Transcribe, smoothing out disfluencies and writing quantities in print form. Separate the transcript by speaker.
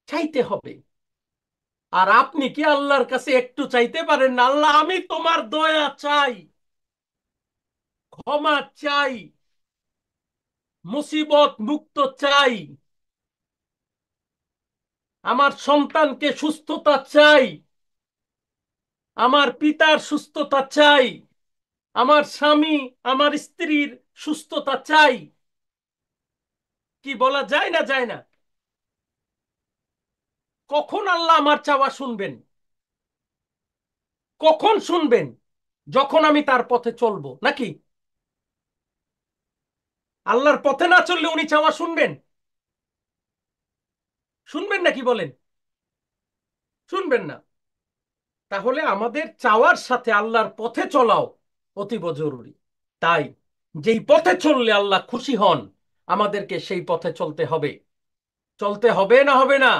Speaker 1: চাইতে হবে। আর আপনি কি আল্লাহর কাছে একটু চাইতে পারেন না, আল্লাহ আমি তোমার দয়া চাই, ক্ষমা চাই, মুসিবত মুক্ত চাই, আমার সন্তানকে সুস্থতা চাই, আমার পিতার সুস্থতা চাই, আমার স্বামী আমার স্ত্রীর সুস্থতা চাই। কি বলা যায় না, যায় না? কখন আল্লাহ আমার চাওয়া শুনবেন? কখন শুনবেন? যখন আমি তার পথে চলবো নাকি? আল্লাহর পথে না চললে উনি চাওয়া শুনবেন? শুনবেন নাকি বলেন? শুনবেন না। তাহলে আমাদের চাওয়ার সাথে আল্লাহর পথে চলাও অতীব জরুরি। তাই যেই পথে চললে আল্লাহ খুশি হন, আমাদেরকে সেই পথে চলতে হবে। চলতে হবে না হবে না?